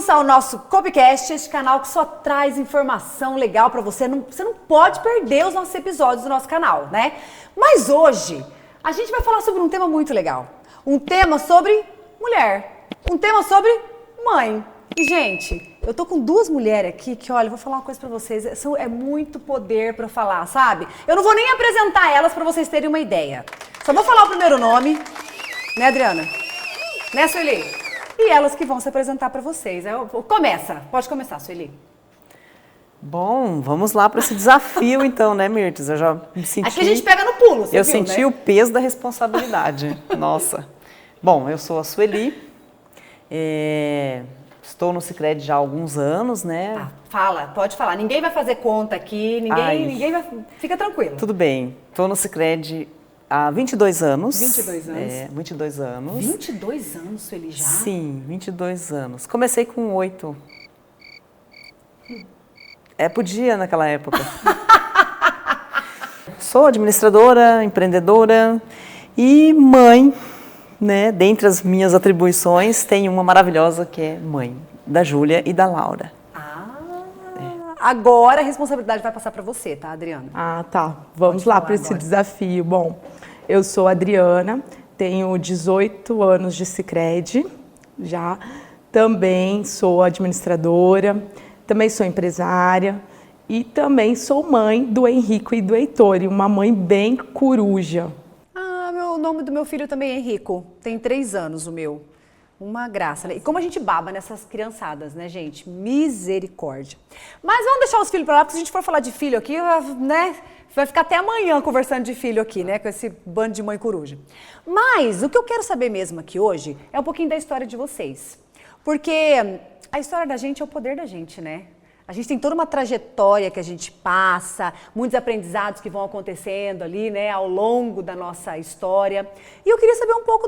Bem-vindos ao nosso Copcast, este canal que só traz informação legal pra você. Você não pode perder os nossos episódios do nosso canal, né? Mas hoje a gente vai falar sobre um tema muito legal. Um tema sobre mulher. Um tema sobre mãe. E, gente, eu tô com duas mulheres aqui que, olha, eu vou falar uma coisa pra vocês. É muito poder pra falar, sabe? Eu não vou nem apresentar elas pra vocês terem uma ideia. Só vou falar o primeiro nome. Né, Adriana? Né, Sueli? E elas que vão se apresentar para vocês. Começa, pode começar, Sueli. Bom, vamos lá para esse desafio então, né, Mirtes? Eu já me senti... Aqui a gente pega no pulo, você Eu viu, senti né? o peso da responsabilidade, nossa. Bom, eu sou a Sueli, estou no Sicredi já há alguns anos, né? Ah, fala, pode falar. Ninguém vai fazer conta aqui, ninguém vai... Fica tranquilo. Tudo bem, estou no Sicredi há 22 anos. 22 anos? 22 anos. 22 anos, Sueli, já? Sim, 22 anos. Comecei com 8. Podia naquela época. Sou administradora, empreendedora e mãe, né? Dentre as minhas atribuições, tem uma maravilhosa que é mãe, da Júlia e da Laura. Agora a responsabilidade vai passar para você, tá, Adriana? Ah, tá. Vamos lá para esse desafio. Bom, eu sou a Adriana, tenho 18 anos de Sicredi, já. Também sou administradora, também sou empresária e também sou mãe do Henrico e do Heitor, e uma mãe bem coruja. Ah, o nome do meu filho também é Henrico, tem 3 anos o meu. Uma graça, né? E como a gente baba nessas criançadas, né, gente? Misericórdia. Mas vamos deixar os filhos pra lá, porque se a gente for falar de filho aqui, né? Vai ficar até amanhã conversando de filho aqui, né? Com esse bando de mãe coruja. Mas o que eu quero saber mesmo aqui hoje é um pouquinho da história de vocês. Porque a história da gente é o poder da gente, né? A gente tem toda uma trajetória que a gente passa, muitos aprendizados que vão acontecendo ali, né, ao longo da nossa história. E eu queria saber um pouco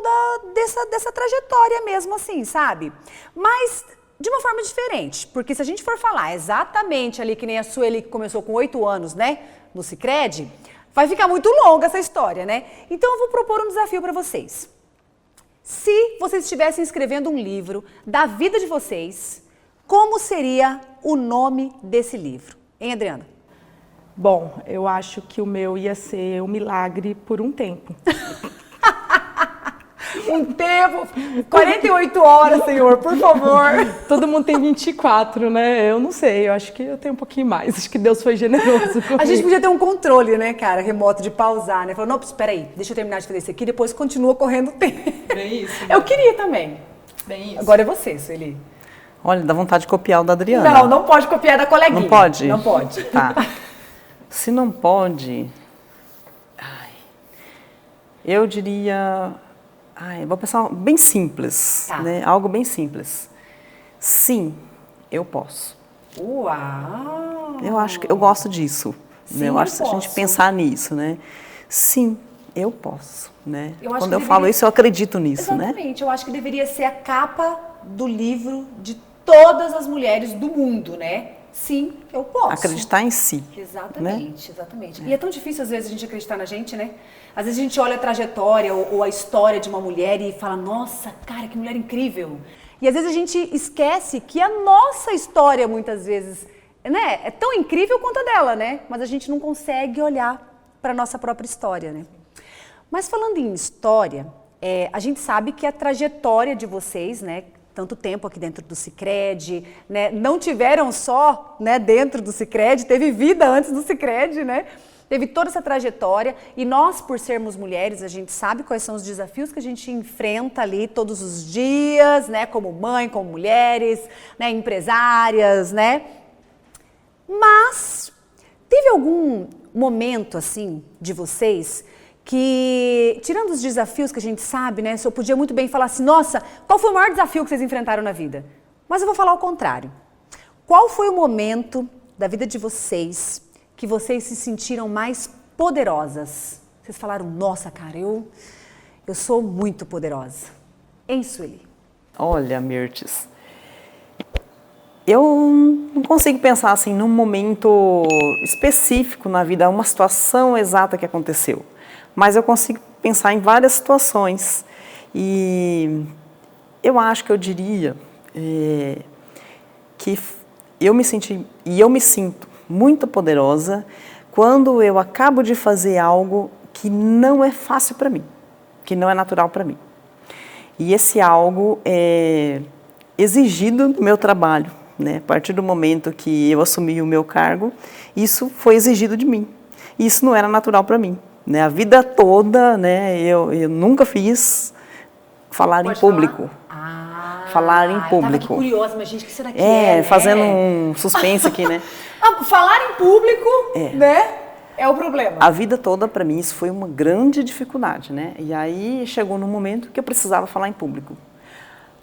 dessa trajetória mesmo, assim, sabe? Mas de uma forma diferente, porque se a gente for falar exatamente ali que nem a Sueli que começou com 8 anos, né, no Sicredi, vai ficar muito longa essa história, né? Então eu vou propor um desafio para vocês. Se vocês estivessem escrevendo um livro da vida de vocês, como seria o nome desse livro? Hein, Adriana? Bom, eu acho que o meu ia ser um milagre por um tempo. Um tempo, 48 horas, senhor, por favor. Todo mundo tem 24, né? Eu não sei, eu acho que eu tenho um pouquinho mais. Acho que Deus foi generoso comigo. A gente podia ter um controle, né, cara, remoto de pausar, né? Falou, não, espera aí, deixa eu terminar de fazer isso aqui, depois continua correndo o tempo. Bem isso. Eu queria também. Bem isso. Agora é você, Sueli. Olha, dá vontade de copiar o da Adriana. Não, não pode copiar da coleguinha. Não pode? Não pode. Tá. Se não pode... eu diria... vou pensar bem simples, Tá. né? Algo bem simples. Sim, eu posso. Uau! Eu acho que eu gosto disso. Sim, né? Eu acho que se a eu gente posso. pensar nisso, né? Sim, eu posso, né? Eu acho Quando que eu falo deveria- isso, eu acredito nisso, né? Exatamente, eu acho que deveria ser a capa do livro de todas as mulheres do mundo, né? Sim, eu posso. Acreditar em si. Exatamente, exatamente. E é tão difícil às vezes a gente acreditar na gente, né? Às vezes a gente olha a trajetória ou a história de uma mulher e fala, nossa, cara, que mulher incrível. E às vezes a gente esquece que a nossa história, muitas vezes, né, é tão incrível quanto a dela, né? Mas a gente não consegue olhar para a nossa própria história, né? Mas falando em história, a gente sabe que a trajetória de vocês, né, tanto tempo aqui dentro do Sicredi, né, não tiveram só, né, dentro do Sicredi, teve vida antes do Sicredi, né? Teve toda essa trajetória e nós, por sermos mulheres, a gente sabe quais são os desafios que a gente enfrenta ali todos os dias, né, como mãe, como mulheres, né, empresárias, né? Mas teve algum momento assim de vocês que, tirando os desafios que a gente sabe, né, eu podia muito bem falar assim, nossa, qual foi o maior desafio que vocês enfrentaram na vida? Mas eu vou falar o contrário. Qual foi o momento da vida de vocês que vocês se sentiram mais poderosas? Vocês falaram, nossa, cara, eu sou muito poderosa. Hein, Sueli? Olha, Mirtes, eu não consigo pensar assim num momento específico na vida, uma situação exata que aconteceu. Mas eu consigo pensar em várias situações. E eu acho que eu diria que eu me senti, e eu me sinto muito poderosa quando eu acabo de fazer algo que não é fácil para mim, que não é natural para mim. E esse algo é exigido do meu trabalho, né? A partir do momento que eu assumi o meu cargo, isso foi exigido de mim. Isso não era natural para mim, né? A vida toda, né, eu nunca fiz falar em público. Falar em público. Tava aqui curiosa, mas gente, o que será que é? Fazendo um suspense aqui, né? Falar em público, né? É o problema. A vida toda, para mim, isso foi uma grande dificuldade, né? E aí chegou num momento que eu precisava falar em público.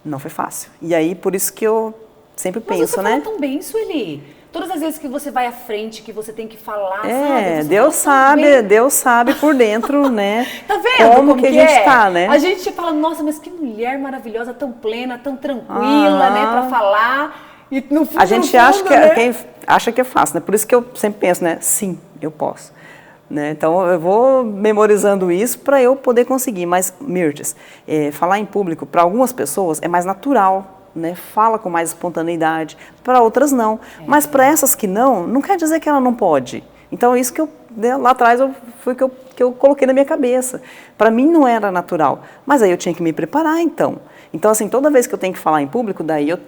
Não foi fácil. E aí, por isso que eu sempre penso, né? Mas você fala tão bem, Sueli. Todas as vezes que você vai à frente, que você tem que falar, sabe? Deus sabe por dentro, né? Tá vendo como que a gente tá, né? A gente fala, nossa, mas que mulher maravilhosa, tão plena, tão tranquila, né, pra falar. E no fundo, a gente acha que é fácil, né? Por isso que eu sempre penso, né? Sim, eu posso. Né? Então, eu vou memorizando isso para eu poder conseguir. Mas, Mirtes, falar em público, para algumas pessoas, é mais natural. Né, fala com mais espontaneidade, para outras não. Mas para essas que não quer dizer que ela não pode. Então, isso que eu, né, lá atrás foi que eu coloquei na minha cabeça. Para mim não era natural, mas aí eu tinha que me preparar, então. Então, assim, toda vez que eu tenho que falar em público, daí eu,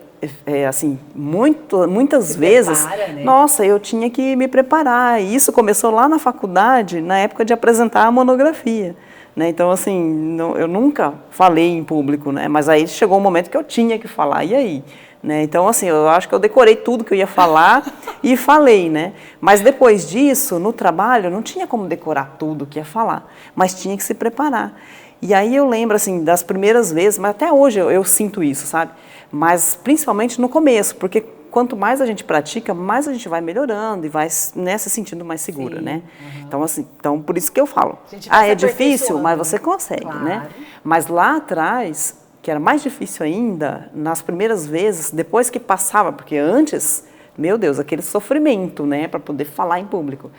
assim, muitas vezes, prepara, né? Nossa, eu tinha que me preparar. E isso começou lá na faculdade, na época de apresentar a monografia. Né? Então, assim, eu nunca falei em público, né? Mas aí chegou um momento que eu tinha que falar, e aí? Né? Então, assim, eu acho que eu decorei tudo que eu ia falar e falei, né? Mas depois disso, no trabalho, eu não tinha como decorar tudo que ia falar, mas tinha que se preparar. E aí eu lembro, assim, das primeiras vezes, mas até hoje eu sinto isso, sabe? Mas principalmente no começo, porque quanto mais a gente pratica, mais a gente vai melhorando e vai, né, se sentindo mais segura, né? Então, assim, por isso que eu falo. É difícil, mas você consegue, né? Mas lá atrás, que era mais difícil ainda, nas primeiras vezes, depois que passava, porque antes, meu Deus, aquele sofrimento, né, para poder falar em público.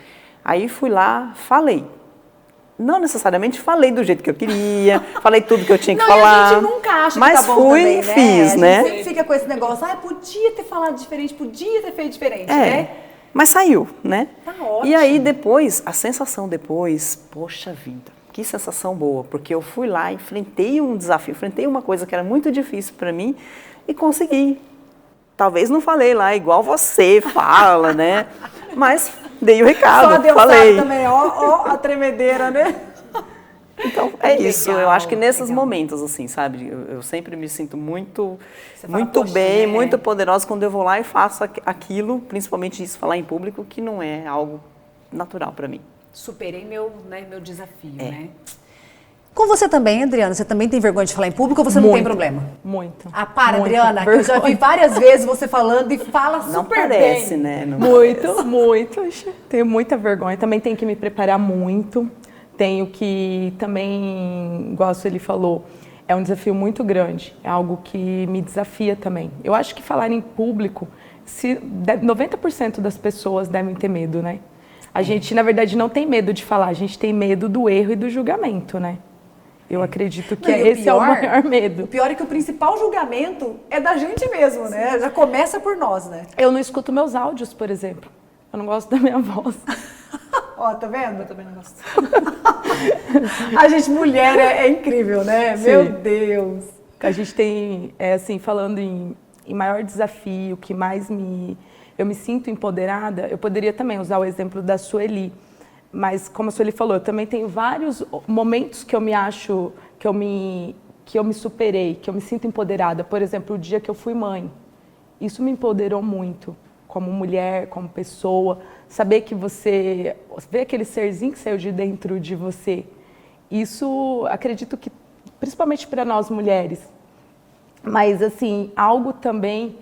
Aí fui lá, falei. Não necessariamente falei do jeito que eu queria, falei tudo que eu tinha que falar. A gente nunca acha mas que tá bom fui também, e fiz, né? A gente sempre fica com esse negócio, podia ter falado diferente, podia ter feito diferente, né? Mas saiu, né? Tá ótimo. E aí depois, a sensação depois, poxa vida, que sensação boa, porque eu fui lá, enfrentei um desafio, enfrentei uma coisa que era muito difícil para mim e consegui. Talvez não falei lá igual você fala, né? Mas dei o recado, Só Deus falei. sabe também, ó a tremedeira, né? Então, isso. Eu acho que nesses momentos, assim, sabe? Eu sempre me sinto muito bem, né? muito poderosa quando eu vou lá e faço aquilo, principalmente isso, falar em público, que não é algo natural para mim. Superei meu desafio, né? Com você também, Adriana? Você também tem vergonha de falar em público ou você não tem problema? Muito. Para, Adriana, que eu já vi várias vezes você falando e fala não super parece, bem. Né? Não Muito. Tenho muita vergonha. Também tenho que me preparar muito. Tenho que também, igual a Sueli falou, é um desafio muito grande. É algo que me desafia também. Eu acho que falar em público, 90% das pessoas devem ter medo, né? A gente, na verdade, não tem medo de falar. A gente tem medo do erro e do julgamento, né? Eu acredito que esse é o maior medo. O pior é que o principal julgamento é da gente mesmo, né? Já começa por nós, né? Eu não escuto meus áudios, por exemplo. Eu não gosto da minha voz. Ó, tá vendo? Eu também não gosto. A gente, mulher, é incrível, né? Sim. Meu Deus. A gente tem, assim, falando em maior desafio, que mais eu me sinto empoderada, eu poderia também usar o exemplo da Sueli. Mas, como a Sueli falou, eu também tenho vários momentos que eu me acho, que eu me superei, que eu me sinto empoderada. Por exemplo, o dia que eu fui mãe. Isso me empoderou muito, como mulher, como pessoa. Saber que você vê aquele serzinho que saiu de dentro de você. Isso, acredito que, principalmente para nós mulheres. Mas, assim, algo também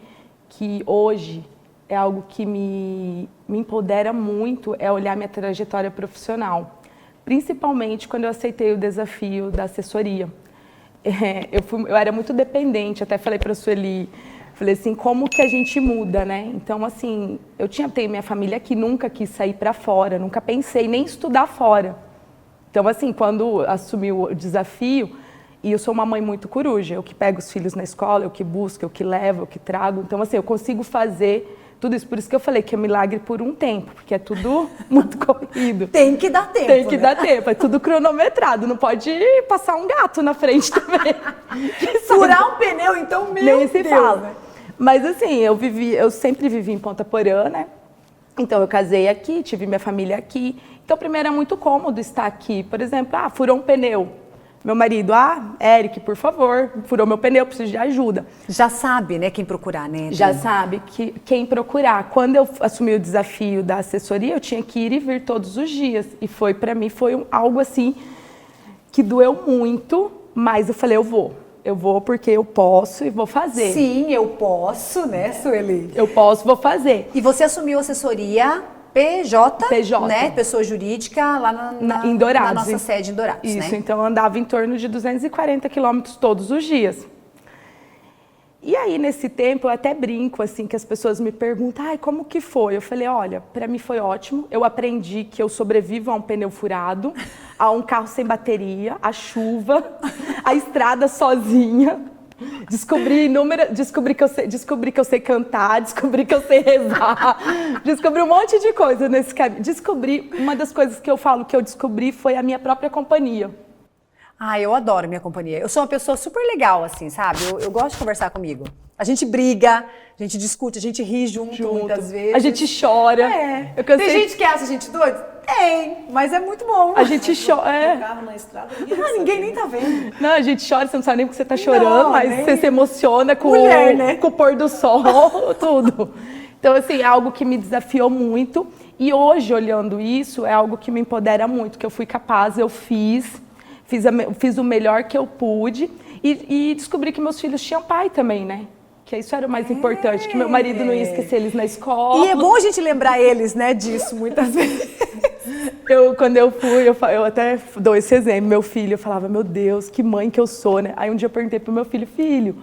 que hoje é algo que me empodera muito, é olhar minha trajetória profissional. Principalmente quando eu aceitei o desafio da assessoria. Eu era muito dependente, até falei para a Sueli, falei assim, como que a gente muda, né? Então, assim, tenho minha família que nunca quis sair para fora, nunca pensei nem estudar fora. Então, assim, quando assumi o desafio, E eu sou uma mãe muito coruja, eu que pego os filhos na escola, eu que busco, eu que levo, eu que trago. Então, assim, eu consigo fazer tudo isso. Por isso que eu falei que é milagre por um tempo, porque é tudo muito corrido. Tem que dar tempo, Tem que né? dar tempo, é tudo cronometrado, não pode passar um gato na frente também. Furar um pneu, então, meu Nem se Deus, fala. né? Mas assim, eu sempre vivi em Ponta Porã, né? Então eu casei aqui, tive minha família aqui. Então primeiro é muito cômodo estar aqui. Por exemplo, furou um pneu. Meu marido, Eric, por favor, furou meu pneu, preciso de ajuda. Já sabe, né, quem procurar, né? Já sabe quem procurar. Quando eu assumi o desafio da assessoria, eu tinha que ir e vir todos os dias. E para mim foi algo assim que doeu muito, mas eu falei, eu vou porque eu posso e vou fazer. Sim, eu posso, né, Sueli? Eu posso, vou fazer. E você assumiu a assessoria PJ, né? Pessoa jurídica lá em Dourados. Na nossa sede em Dourados, Isso, né? então eu andava em torno de 240 quilômetros todos os dias. E aí, nesse tempo, eu até brinco, assim, que as pessoas me perguntam, como que foi? Eu falei, olha, para mim foi ótimo, eu aprendi que eu sobrevivo a um pneu furado, a um carro sem bateria, a chuva, a estrada sozinha. Descobri que eu sei cantar, descobri que eu sei rezar, descobri um monte de coisa nesse caminho. Uma das coisas que eu falo que eu descobri foi a minha própria companhia. Eu adoro minha companhia. Eu sou uma pessoa super legal, assim, sabe? Eu gosto de conversar comigo. A gente briga, a gente discute, a gente ri junto. Muitas vezes. A gente chora. Tem gente que acha a gente doido? Tem, mas é muito bom. A gente chora. Carro na estrada, Ninguém nem tá vendo. Não, a gente chora, você não sabe nem porque você tá chorando, mas você se emociona com, né? com o pôr do sol, tudo. Então, assim, é algo que me desafiou muito. E hoje, olhando isso, é algo que me empodera muito, que eu fui capaz, eu fiz o melhor que eu pude e descobri que meus filhos tinham pai também, né? Que isso era o mais importante, que meu marido não ia esquecer eles na escola. E é bom a gente lembrar eles, né, disso, muitas vezes. Quando eu fui, eu até dou esse exemplo, meu filho, eu falava, meu Deus, que mãe que eu sou, né? Aí um dia eu perguntei pro meu filho,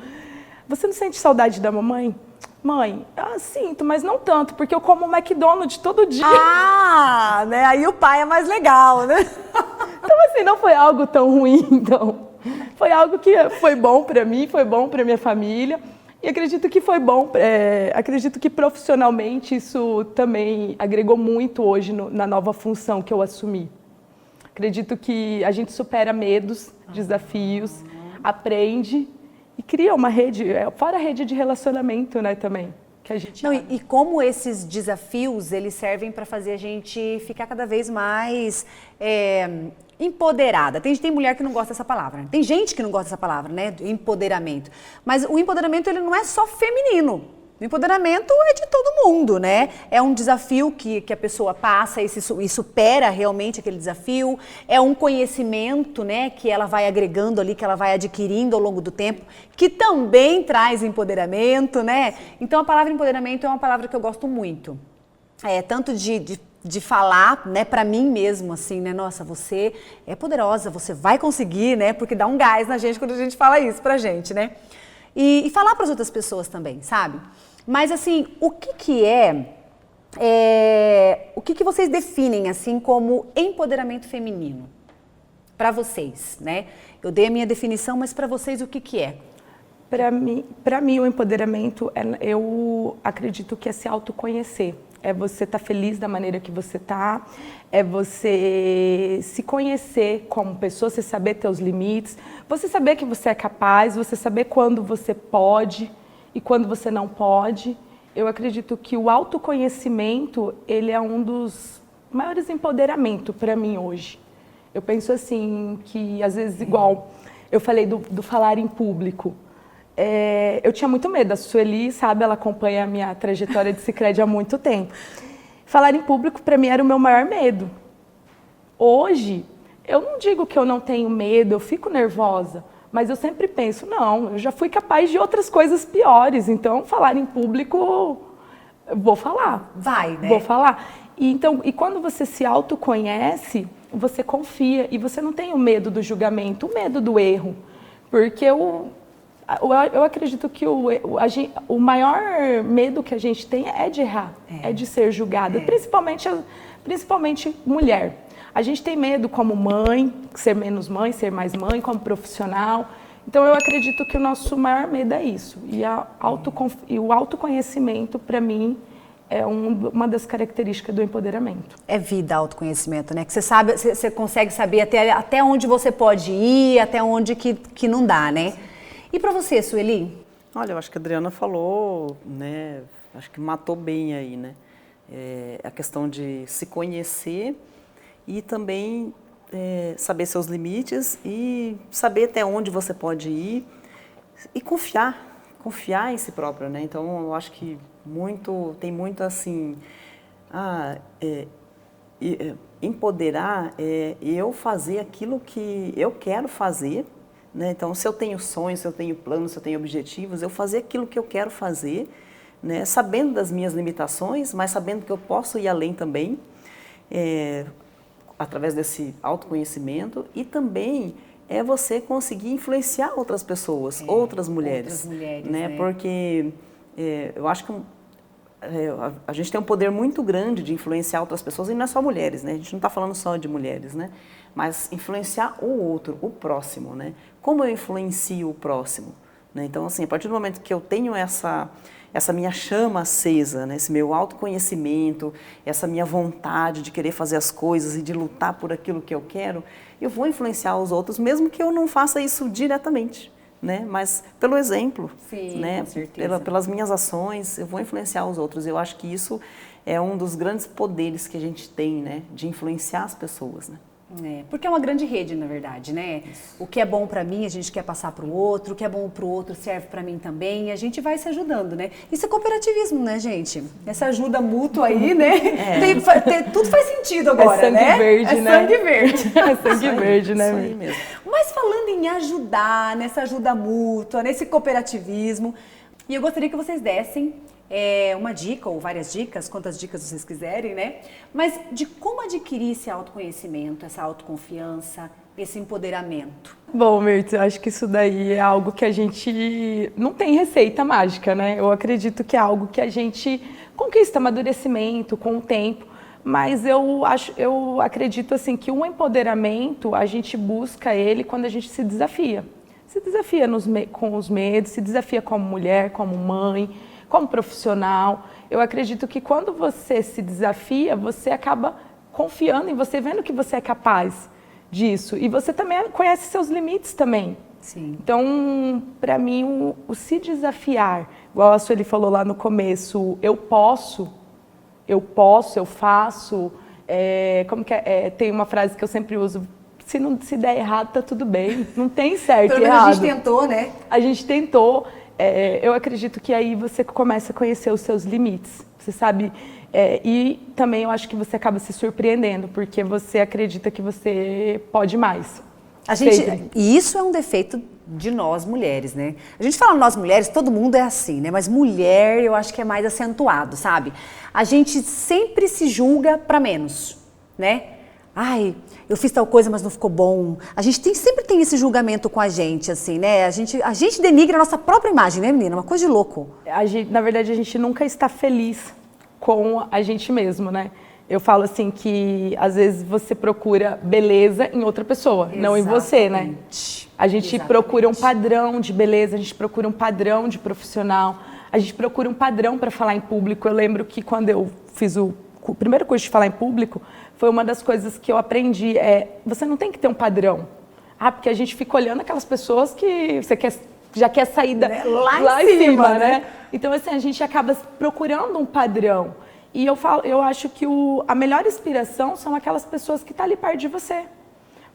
você não sente saudade da mamãe? Mãe, sinto, mas não tanto, porque eu como McDonald's todo dia. Né? Aí o pai é mais legal, né? Então, assim, não foi algo tão ruim, então. Foi algo que foi bom para mim, foi bom para minha família. E acredito que foi bom, acredito que profissionalmente isso também agregou muito hoje na nova função que eu assumi. Acredito que a gente supera medos, desafios, aprende e cria uma rede, fora a rede de relacionamento, né, também. Que a gente e como esses desafios, eles servem para fazer a gente ficar cada vez mais empoderada. Tem mulher que não gosta dessa palavra. Tem gente que não gosta dessa palavra, né? Do empoderamento. Mas o empoderamento, ele não é só feminino. O empoderamento é de todo mundo, né? É um desafio que a pessoa passa e supera realmente aquele desafio. É um conhecimento, né, que ela vai agregando ali, que ela vai adquirindo ao longo do tempo, que também traz empoderamento, né? Então a palavra empoderamento é uma palavra que eu gosto muito. Tanto de falar, né, pra mim mesmo, assim, né? Nossa, você é poderosa, você vai conseguir, né? Porque dá um gás na gente quando a gente fala isso pra gente, né? E falar para as outras pessoas também, sabe? Mas assim, o que vocês definem assim como empoderamento feminino para vocês, né? Eu dei a minha definição, mas para vocês o que é? Para mim o empoderamento eu acredito que é se autoconhecer. É você estar feliz da maneira que você está, é você se conhecer como pessoa, você saber teus limites, você saber que você é capaz, você saber quando você pode e quando você não pode. Eu acredito que o autoconhecimento, ele é um dos maiores empoderamentos para mim hoje. Eu penso assim, que às vezes, igual eu falei do falar em público, eu tinha muito medo. A Sueli, sabe, ela acompanha a minha trajetória de Sicredi há muito tempo. Falar em público, para mim, era o meu maior medo. Hoje, eu não digo que eu não tenho medo, eu fico nervosa, mas eu sempre penso, não, eu já fui capaz de outras coisas piores, então falar em público, eu vou falar. Vai, né? Vou falar. E quando você se autoconhece, você confia e você não tem o medo do julgamento, o medo do erro, porque eu acredito que o maior medo que a gente tem é de errar, é de ser julgada, principalmente mulher. A gente tem medo como mãe, ser menos mãe, ser mais mãe, como profissional. Então, eu acredito que o nosso maior medo é isso. E o autoconhecimento, para mim, é uma das características do empoderamento. É vida, autoconhecimento, né? Que você consegue saber até onde você pode ir, até onde que não dá, né? E para você, Sueli? Olha, eu acho que a Adriana falou, né? Acho que matou bem aí, né? A questão de se conhecer e também saber seus limites e saber até onde você pode ir e confiar em si próprio, né? Então, eu acho que tem muito assim, empoderar eu fazer aquilo que eu quero fazer, né? Então, se eu tenho sonhos, se eu tenho planos, se eu tenho objetivos, eu fazer aquilo que eu quero fazer, né? Sabendo das minhas limitações, mas sabendo que eu posso ir além também, através desse autoconhecimento, e também você conseguir influenciar outras pessoas, outras mulheres, né? Porque eu acho que a gente tem um poder muito grande de influenciar outras pessoas, e não é só mulheres, né? A gente não está falando só de mulheres, né? Mas influenciar o outro, o próximo, né? Como eu influencio o próximo, né? Então, assim, a partir do momento que eu tenho essa minha chama acesa, né? Esse meu autoconhecimento, essa minha vontade de querer fazer as coisas e de lutar por aquilo que eu quero, eu vou influenciar os outros, mesmo que eu não faça isso diretamente, né? Mas pelo exemplo, sim, né? Com certeza. Pelas minhas ações, eu vou influenciar os outros. Eu acho que isso é um dos grandes poderes que a gente tem, né? De influenciar as pessoas, né? Porque é uma grande rede, na verdade, né? Isso. O que é bom pra mim, a gente quer passar pro outro, o que é bom pro outro serve pra mim também, e a gente vai se ajudando, né? Isso é cooperativismo, né, gente? Essa ajuda mútua aí, né? Tudo faz sentido agora, sangue né? Verde, né? Sangue verde. É sangue verde, né? Isso aí mesmo. Mas falando em ajudar, nessa ajuda mútua, nesse cooperativismo, e eu gostaria que vocês dessem uma dica ou várias dicas, quantas dicas vocês quiserem, né? Mas de como adquirir esse autoconhecimento, essa autoconfiança, esse empoderamento. Bom, Mirtz, eu acho que isso daí é algo que a gente não tem receita mágica, né? Eu acredito que é algo que a gente conquista amadurecimento com o tempo, mas eu acredito assim que um empoderamento a gente busca ele quando a gente se desafia. Se desafia com os medos, se desafia como mulher, como mãe, como profissional. Eu acredito que quando você se desafia, você acaba confiando em você, vendo que você é capaz disso. E você também conhece seus limites também. Sim. Então, para mim, o se desafiar, igual a Sueli falou lá no começo, eu faço. Como que tem uma frase que eu sempre uso, se der errado, tá tudo bem. Não tem certo e errado. A gente tentou, né? A gente tentou. Eu acredito que aí você começa a conhecer os seus limites, você sabe, e também eu acho que você acaba se surpreendendo, porque você acredita que você pode mais. E isso é um defeito de nós mulheres, né? A gente fala nós mulheres, todo mundo é assim, né? Mas mulher eu acho que é mais acentuado, sabe? A gente sempre se julga pra menos, né? Ai, eu fiz tal coisa, mas não ficou bom. A gente sempre tem esse julgamento com a gente, assim, né? A gente denigra a nossa própria imagem, né, menina? Uma coisa de louco. Na verdade, a gente nunca está feliz com a gente mesmo, né? Eu falo assim que, às vezes, você procura beleza em outra pessoa, não em você, né? A gente procura um padrão de beleza, a gente procura um padrão de profissional, a gente procura um padrão para falar em público. Eu lembro que quando eu fiz o primeiro curso de falar em público, foi uma das coisas que eu aprendi, você não tem que ter um padrão. Porque a gente fica olhando aquelas pessoas que você já quer sair lá em cima, né? Então, assim, a gente acaba procurando um padrão. E eu acho que a melhor inspiração são aquelas pessoas que estão ali perto de você.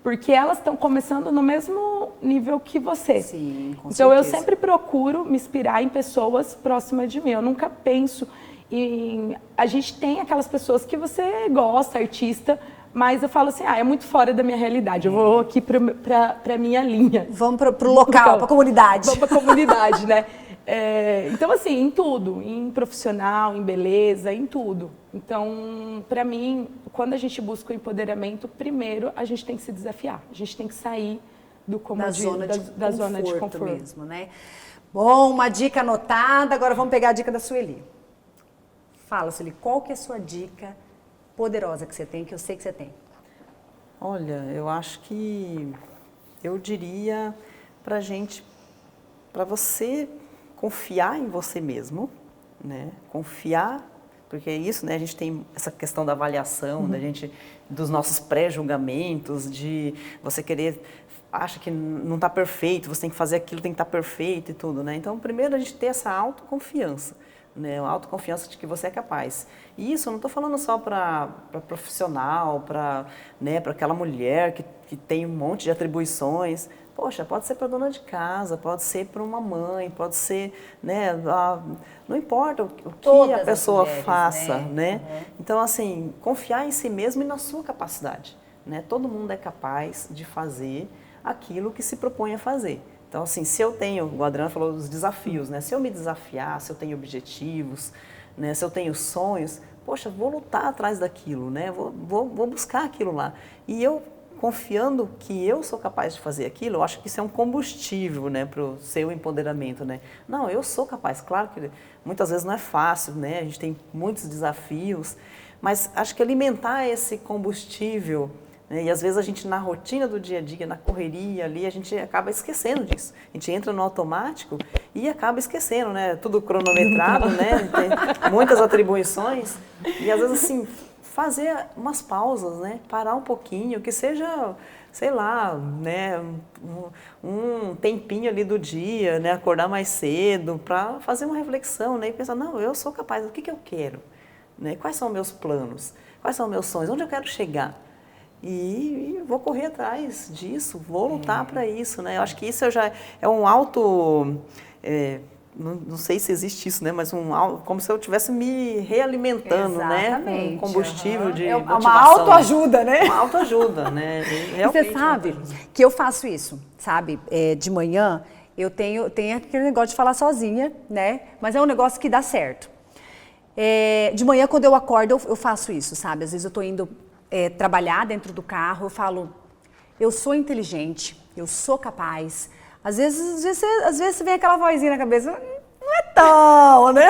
Porque elas estão começando no mesmo nível que você. Sim, com então, eu certeza. sempre procuro me inspirar em pessoas próximas de mim. Eu nunca penso... a gente tem aquelas pessoas que você gosta, artista, mas eu falo assim, é muito fora da minha realidade, eu vou aqui para minha linha. Vamos pro local, para a comunidade. Vamos para a comunidade, né? Então, assim, em tudo, em profissional, em beleza, em tudo. Então, para mim, quando a gente busca o empoderamento, primeiro a gente tem que se desafiar, a gente tem que sair da zona de conforto mesmo, né? Bom, uma dica anotada, agora vamos pegar a dica da Sueli. Fala, Sueli, qual que é a sua dica poderosa que você tem, que eu sei que você tem? Olha, eu acho que eu diria para você confiar em você mesmo, né? Confiar, porque é isso, né? A gente tem essa questão da avaliação, dos nossos pré-julgamentos, de você querer, acha que não está perfeito, você tem que fazer aquilo, tem que estar perfeito e tudo, né? Então, primeiro a gente ter essa autoconfiança, né? A autoconfiança de que você é capaz. E isso eu não estou falando só para profissional, para, né, para aquela mulher que tem um monte de atribuições. Poxa, pode ser para dona de casa, pode ser para uma mãe, pode ser, né, não importa o que Todas a pessoa as mulheres, faça, né? né? Então, assim, confiar em si mesmo e na sua capacidade, né? Todo mundo é capaz de fazer aquilo que se propõe a fazer. Então, assim, se eu tenho, o Adriano falou dos desafios, né? Se eu me desafiar, se eu tenho objetivos, né? Se eu tenho sonhos, poxa, vou lutar atrás daquilo, né? Vou buscar aquilo lá. E eu confiando que eu sou capaz de fazer aquilo, eu acho que isso é um combustível, né, para o seu empoderamento, né? Não, eu sou capaz, claro que muitas vezes não é fácil, né? A gente tem muitos desafios, mas acho que alimentar esse combustível, né? E às vezes a gente na rotina do dia a dia, na correria ali, a gente acaba esquecendo disso. A gente entra no automático e acaba esquecendo, né? Tudo cronometrado, né? Tem muitas atribuições e às vezes assim fazer umas pausas, né? Parar um pouquinho, que seja, sei lá, né? Um tempinho ali do dia, né? Acordar mais cedo para fazer uma reflexão, né? E pensar, não, eu sou capaz, o que eu quero? Né? Quais são meus planos? Quais são meus sonhos? Onde eu quero chegar? E vou correr atrás disso, vou lutar para isso, né? Eu acho que isso já é um auto... não sei se existe isso, né? Mas como se eu estivesse me realimentando, né? Com combustível de motivação. Uma autoajuda, né? Uma autoajuda, né? E você sabe que eu faço isso, sabe? De manhã eu tenho aquele negócio de falar sozinha, né? Mas é um negócio que dá certo. De manhã, quando eu acordo, eu faço isso, sabe? Às vezes eu tô indo trabalhar dentro do carro, eu falo, eu sou inteligente, eu sou capaz. Às vezes vem aquela vozinha na cabeça, não é tão, né?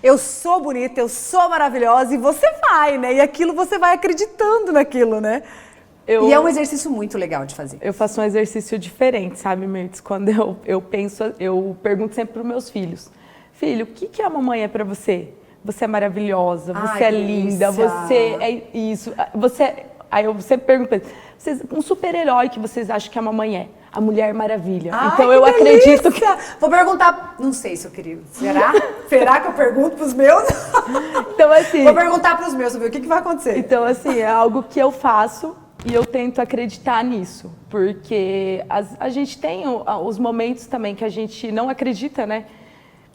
Eu sou bonita, eu sou maravilhosa e você vai, né? E aquilo você vai acreditando naquilo, né? E é um exercício muito legal de fazer. Eu faço um exercício diferente, sabe, Mirtz? Quando eu penso, eu pergunto sempre para os meus filhos, filho, o que a mamãe é para você? Você é maravilhosa, você é linda, você é isso, Aí eu sempre pergunto para eles, um super-herói que vocês acham que a mamãe é? A Mulher Maravilha. Então eu acredito que... Vou perguntar, não sei se eu queria, será que eu pergunto para os meus? Então assim... Vou perguntar para os meus, saber o que vai acontecer. Então assim, é algo que eu faço e eu tento acreditar nisso, porque a gente tem os momentos também que a gente não acredita, né?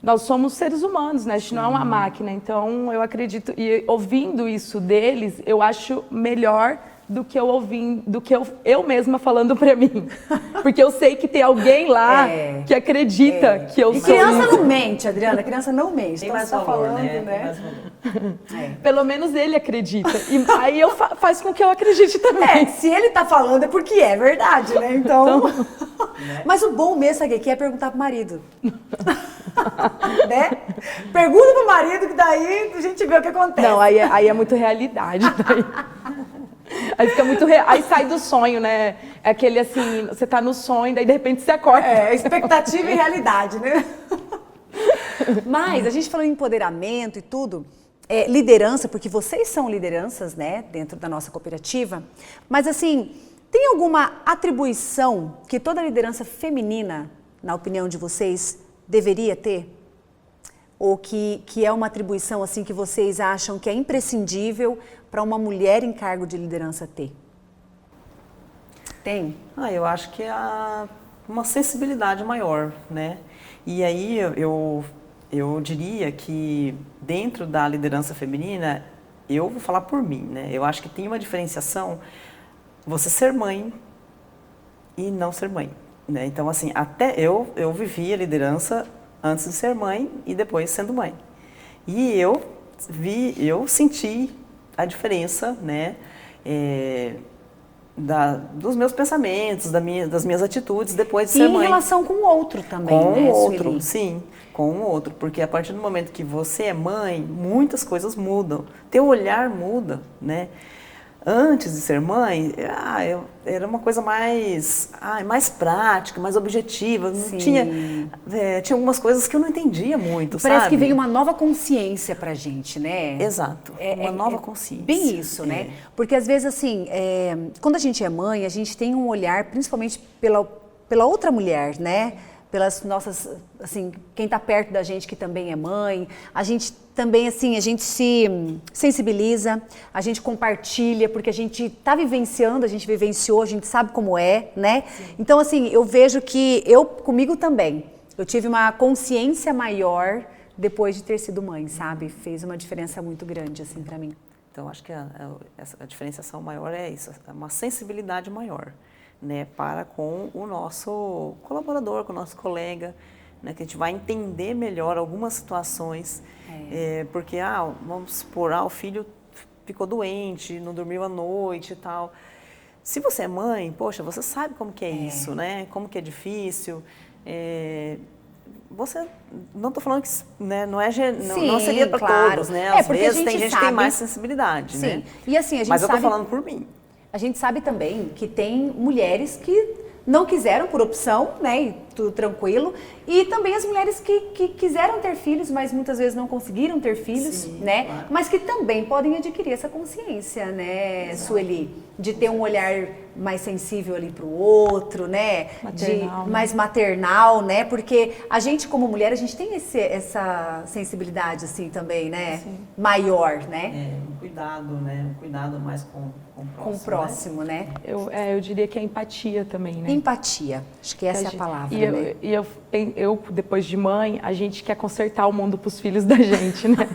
Nós somos seres humanos, né? A gente não é uma máquina, então eu acredito, e ouvindo isso deles, eu acho melhor do que eu mesma falando pra mim. Porque eu sei que tem alguém lá que acredita que eu sou. E criança não mente, Adriana, criança não mente. Tem então mais você tá valor, falando, né? Pelo menos ele acredita. E aí eu faz com que eu acredite também. Se ele tá falando é porque é verdade, né? Então... Mas o bom mesmo, sabe, que é perguntar pro marido. Né? Pergunta pro marido que daí a gente vê o que acontece. Não, aí é muito realidade. Aí fica muito aí sai do sonho, né? É aquele assim, você tá no sonho, daí de repente você acorda. Expectativa e realidade, né? Mas a gente falou em empoderamento e tudo, liderança, porque vocês são lideranças, né, dentro da nossa cooperativa. Mas assim, tem alguma atribuição que toda liderança feminina, na opinião de vocês, deveria ter? Ou que é uma atribuição assim que vocês acham que é imprescindível para uma mulher em cargo de liderança ter? Tem? Eu acho que é uma sensibilidade maior, né? E aí eu diria que dentro da liderança feminina, eu vou falar por mim, né? Eu acho que tem uma diferenciação você ser mãe e não ser mãe, né? Então assim, até eu vivi a liderança antes de ser mãe e depois sendo mãe. E eu senti a diferença, né, dos meus pensamentos, das minhas atitudes depois de ser mãe. E em relação com o outro também, né? Com o outro, Sueli? sim, com o outro. Porque a partir do momento que você é mãe, muitas coisas mudam. Teu olhar muda, né? antes de ser mãe, era uma coisa mais prática, mais objetiva. Não tinha algumas coisas que eu não entendia muito, Parece sabe? que veio uma nova consciência pra gente, né? Exato, uma nova consciência. Bem isso, né? Porque às vezes, assim, quando a gente é mãe, a gente tem um olhar, principalmente pela outra mulher, né? Pelas nossas, assim, quem está perto da gente que também é mãe, a gente também, assim, a gente se sensibiliza, a gente compartilha, porque a gente está vivenciando, a gente vivenciou, a gente sabe como é, né? Sim. Então, assim, eu vejo que comigo também, eu tive uma consciência maior depois de ter sido mãe, sabe? Fez uma diferença muito grande, assim, para mim. Então, acho que a diferenciação maior é isso, é uma sensibilidade maior. Né, para com o nosso colaborador, com o nosso colega, né, que a gente vai entender melhor algumas situações, porque, vamos supor, o filho ficou doente, não dormiu à noite e tal. Se você é mãe, poxa, você sabe como que é isso, né, como que é difícil. Você, não estou falando que não seria para todos, né, às vezes tem gente que tem mais sensibilidade, né, e assim, a gente mas eu estou falando por mim. A gente sabe também que tem mulheres que não quiseram por opção, né, e tudo tranquilo, e também as mulheres que quiseram ter filhos, mas muitas vezes não conseguiram ter filhos, né, claro. Mas que também podem adquirir essa consciência, né, Sueli, de ter um olhar mais sensível ali para o outro, né, mais maternal, né, porque a gente como mulher, a gente tem essa sensibilidade assim também, né, maior, né. Um cuidado, né, um cuidado mais com o próximo, né? Eu diria que é empatia também, né? Empatia, acho que essa é a palavra, né? E eu, depois de mãe, a gente quer consertar o mundo pros filhos da gente, né?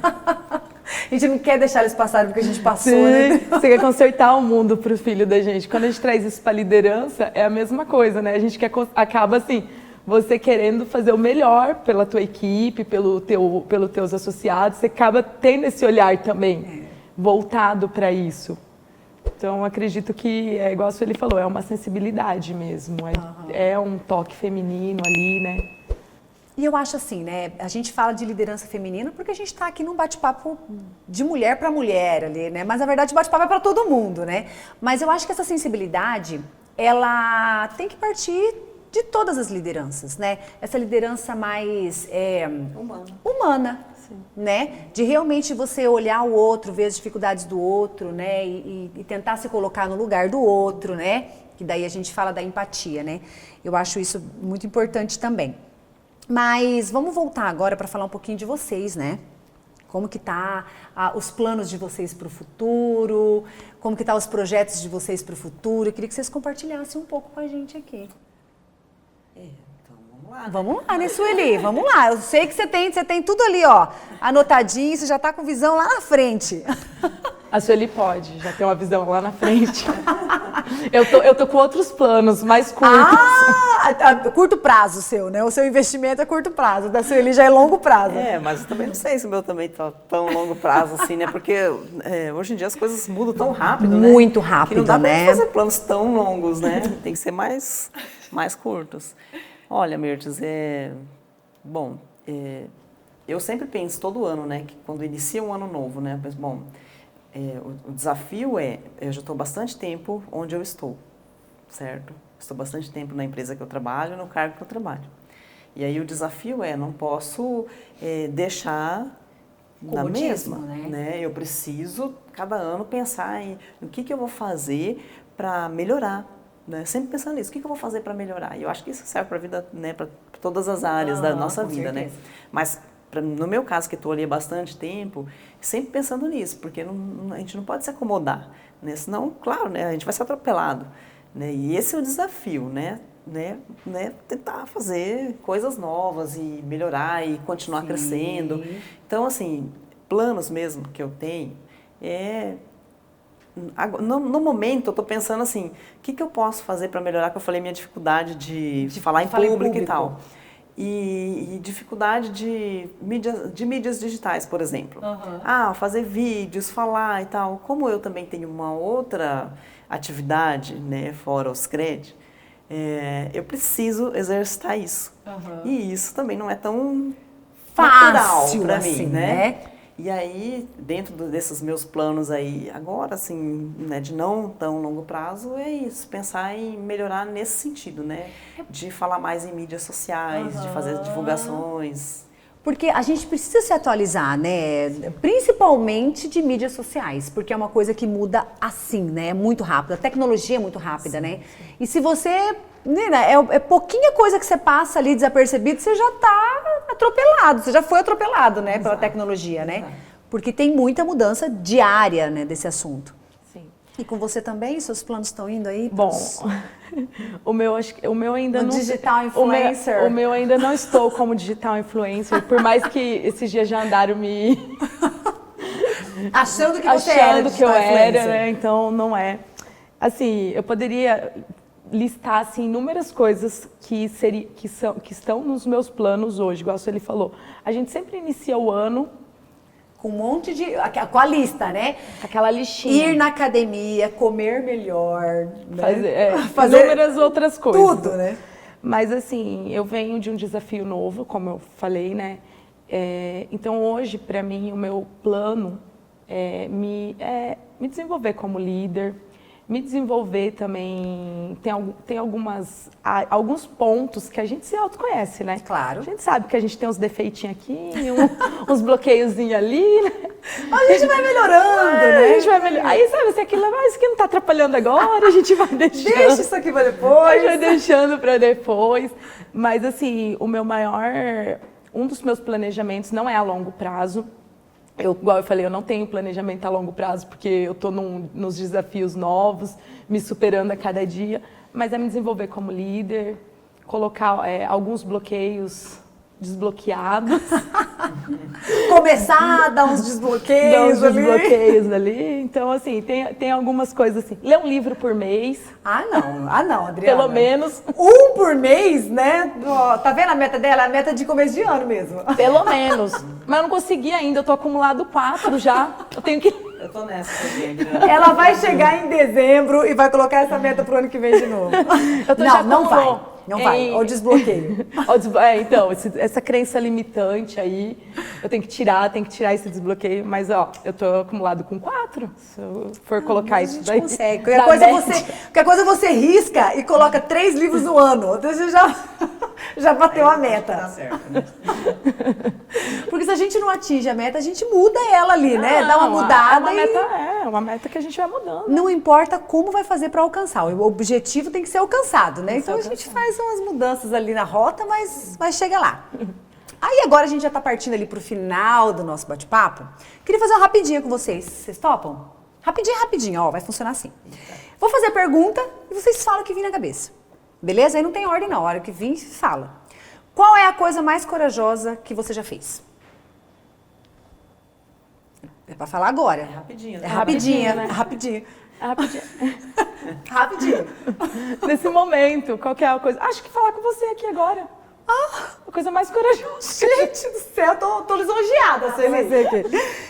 A gente não quer deixar eles passarem porque a gente passou, né? Você quer consertar o mundo pro filho da gente. Quando a gente traz isso pra liderança, é a mesma coisa, né? A gente acaba assim, você querendo fazer o melhor pela tua equipe, pelos teus associados, você acaba tendo esse olhar também voltado para isso. Então, acredito que, igual a Sueli falou, é uma sensibilidade mesmo, é um toque feminino ali, né? E eu acho assim, né, a gente fala de liderança feminina porque a gente está aqui num bate-papo de mulher para mulher ali, né? Mas, na verdade, o bate-papo é para todo mundo, né? Mas eu acho que essa sensibilidade, ela tem que partir de todas as lideranças, né? Essa liderança mais humana. Sim. Né? De realmente você olhar o outro, ver as dificuldades do outro, né? E tentar se colocar no lugar do outro, né? Que daí a gente fala da empatia, né? Eu acho isso muito importante também. Mas vamos voltar agora para falar um pouquinho de vocês, né? Como que tá os planos de vocês para o futuro, como que tá os projetos de vocês para o futuro. Eu queria que vocês compartilhassem um pouco com a gente aqui. Vamos lá, né, Sueli? Vamos lá. Eu sei que você tem tudo ali, ó, anotadinho, você já tá com visão lá na frente. A Sueli pode, já tem uma visão lá na frente. Eu tô com outros planos mais curtos. Curto prazo seu, né? O seu investimento é curto prazo, da Sueli já é longo prazo. Mas eu também não sei se o meu também tá tão longo prazo assim, né? Porque hoje em dia as coisas mudam tão rápido, né? Muito rápido, que não dá né? pra fazer planos tão longos, né? Tem que ser mais curtos. Olha, Mirtes, eu sempre penso todo ano, né, que quando inicia um ano novo, né, mas, o desafio eu já estou bastante tempo onde eu estou, certo? Estou bastante tempo na empresa que eu trabalho, no cargo que eu trabalho. E aí o desafio não posso deixar na mesma, né? Eu preciso, cada ano, pensar no que eu vou fazer para melhorar. Né? Sempre pensando nisso, o que eu vou fazer para melhorar? E eu acho que isso serve para a vida, né, para todas as áreas da nossa vida, né? Mas no meu caso, que estou ali há bastante tempo, sempre pensando nisso, porque a gente não pode se acomodar, né? Senão, claro, né, a gente vai ser atropelado, né? E esse é o desafio, né? Tentar fazer coisas novas e melhorar e continuar crescendo. Então, assim, planos mesmo que eu tenho no momento, eu estou pensando assim, o que eu posso fazer para melhorar, que eu falei minha dificuldade de falar em público e tal. E dificuldade de mídias digitais, por exemplo. Fazer vídeos, falar e tal. Como eu também tenho uma outra atividade, né, fora os CRED, eu preciso exercitar isso. E isso também não é tão fácil para mim, assim, né? E aí, dentro desses meus planos aí, agora, assim, né, de não tão longo prazo, é isso, pensar em melhorar nesse sentido, né? De falar mais em mídias sociais, de fazer divulgações. Porque a gente precisa se atualizar, né? Principalmente de mídias sociais, porque é uma coisa que muda assim, né? É muito rápido, a tecnologia é muito rápida, né? E se você, né, é pouquinha coisa que você passa ali desapercebido, você já tá atropelado, você já foi atropelado, né, pela tecnologia, né? Porque tem muita mudança diária, né, desse assunto. Sim. E com você também, seus planos estão indo aí? Bom, o meu ainda No não... digital influencer. O meu ainda não estou como digital influencer, por mais que esses dias já andaram me... Achando que você era achando que eu digital era, influencer. né? Então não é. Assim, eu poderia listar assim, inúmeras coisas que estão nos meus planos hoje, igual ele falou. A gente sempre inicia o ano Com um monte de... com a lista, né? com aquela listinha. Ir na academia, comer melhor, né? Fazer inúmeras outras coisas. Tudo, né? Mas assim, eu venho de um desafio novo, como eu falei, né? Então hoje, para mim, o meu plano é me desenvolver como líder, me desenvolver também. Tem alguns pontos que a gente se autoconhece, né? Claro. A gente sabe que a gente tem uns defeitinhos aqui, uns bloqueiozinhos ali, né? A gente vai melhorando, né? A gente vai melhorando. Aí, sabe, se aquilo isso aqui não tá atrapalhando agora, a gente vai deixando. Deixa isso aqui pra A depois. gente vai deixando para depois. Mas, assim, um dos meus planejamentos não é a longo prazo. Igual eu falei, eu não tenho planejamento a longo prazo, porque eu estou nos desafios novos, me superando a cada dia. Mas é me desenvolver como líder, colocar alguns bloqueios desbloqueados. Começar a dar uns desbloqueios Dar uns ali. desbloqueios ali. Então, assim, tem algumas coisas assim. Ler um livro por mês. Ah, não, Adriana. Pelo menos. Um por mês, né? Ó, tá vendo a meta dela? É a meta de começo de ano mesmo. Pelo menos. Mas eu não consegui ainda, eu tô acumulado 4 já. Eu tenho que... Eu tô nessa também, Adriana. Ela vai chegar em dezembro e vai colocar essa meta pro ano que vem de novo. Não vai. Não vai. Olha o desbloqueio. Então, essa crença limitante aí, eu tenho que tirar esse desbloqueio. Mas, ó, eu tô acumulado com 4. Se eu for colocar isso daí. Consegue. Qualquer coisa você risca e coloca 3 livros no ano. Então você já bateu a meta. Tá certo, né? Porque se a gente não atinge a meta, a gente muda ela ali, né? Dá uma mudada É uma meta que a gente vai mudando. Não importa como vai fazer para alcançar. O objetivo tem que ser alcançado, né? Então a gente faz umas mudanças ali na rota, mas chega lá. Aí agora a gente já tá partindo ali pro final do nosso bate-papo. Queria fazer uma rapidinha com vocês. Vocês topam? Rapidinho, ó, vai funcionar assim. Vou fazer a pergunta e vocês falam o que vir na cabeça. Beleza? Aí não tem ordem não, a hora que vir, fala. Qual é a coisa mais corajosa que você já fez? É pra falar agora. É rapidinho, né? É rapidinho, né? Rapidinho. Rapidinho. Nesse momento, qual que é a coisa? Acho que falar com você aqui agora. A coisa mais corajosa. Gente do céu, tô lisonjeada, aqui.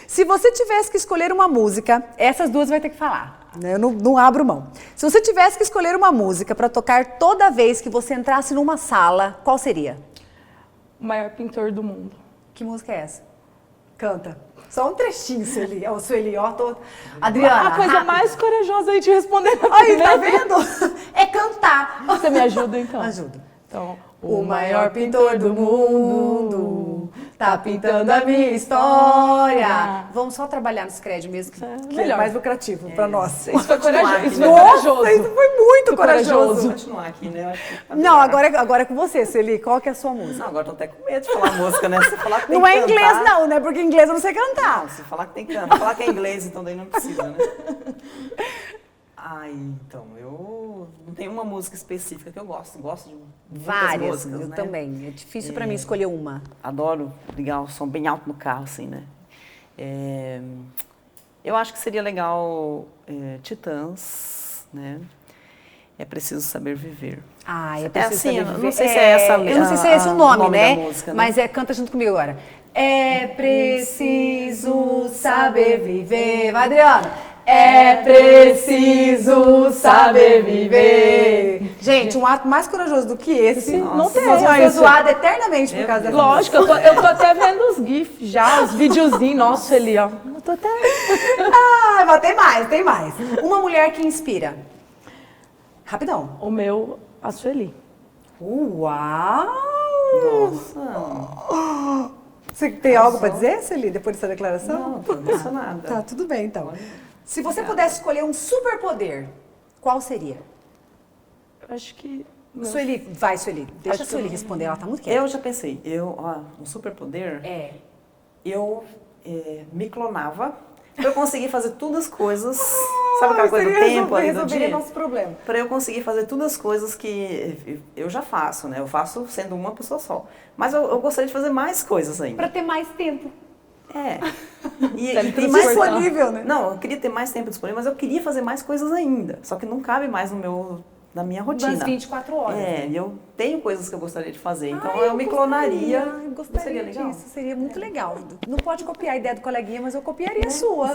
Se você tivesse que escolher uma música, essas duas vai ter que falar, né? Eu não abro mão. Se você tivesse que escolher uma música para tocar toda vez que você entrasse numa sala, qual seria? O maior pintor do mundo. Que música é essa? Canta. Só um trechinho, Sueli. Ó, Sueli, ó, Adriana. A coisa mais corajosa aí de responder na Aí, tá primeira. vendo? É cantar. Você me ajuda, então? Ajudo. Então, o maior pintor do mundo tá pintando a minha história. Vamos só trabalhar nesse crédito mesmo, que é melhor. mais lucrativo pra nós. Isso foi corajoso. Isso foi Nossa, corajoso. isso foi muito corajoso. Vou continuar aqui, né? Eu acho que tá Não, melhor. agora é com você, Sueli. Qual que é a sua música? Não, agora tô até com medo de falar música, né? Se você falar que tem Não que é inglês cantar- não, né? Porque inglês eu não sei cantar. Não, se falar que tem que cantar, falar que é inglês, então daí não precisa, né? Então, eu não tenho uma música específica que eu gosto. Gosto de muitas Várias, músicas, eu né? também. É difícil pra mim escolher uma. Adoro ligar o som bem alto no carro, assim, né? Eu acho que seria legal Titãs, né? É preciso saber viver. Ah, é preciso assim, saber eu viver. não sei se é essa Eu não sei se é esse o nome, né? da música, né? Mas canta junto comigo agora. É preciso saber viver. Vai, Adriana. É preciso saber viver. Gente, um ato mais corajoso do que esse, não tem. nós vamos ser zoados eternamente por causa dessa. Lógico, eu tô até vendo os GIFs já, os videozinhos nossos ali, ó. Eu tô até... Ah, mas tem mais. Uma mulher que inspira. Rapidão. O meu, a Sueli. Uau! Nossa. Você tem algo para dizer, Celi, depois dessa declaração? Não, tô emocionada. Tá, tudo bem então. Se você pudesse escolher um superpoder, qual seria? Eu acho que... Sueli, vai, Sueli. Deixa a Acho que Sueli eu- responder, ela tá muito quieta. Eu já pensei, um superpoder, eu me clonava pra eu conseguir fazer todas as coisas, sabe aquela coisa do tempo ali do resolveria dia? nosso problema. Pra eu conseguir fazer todas as coisas que eu já faço, né? Eu faço sendo uma pessoa só. Mas eu gostaria de fazer mais coisas ainda. Pra ter mais tempo. É. E tem Teletransportar. mais Disponível, né? Não, eu queria ter mais tempo disponível, mas eu queria fazer mais coisas ainda. Só que não cabe mais na minha rotina. Das 24 horas. É, e eu tenho coisas que eu gostaria de fazer. Então Ai, eu me clonaria. Eu gostaria Seria legal? disso, seria muito legal. Não pode copiar a ideia do coleguinha, mas eu copiaria a sua.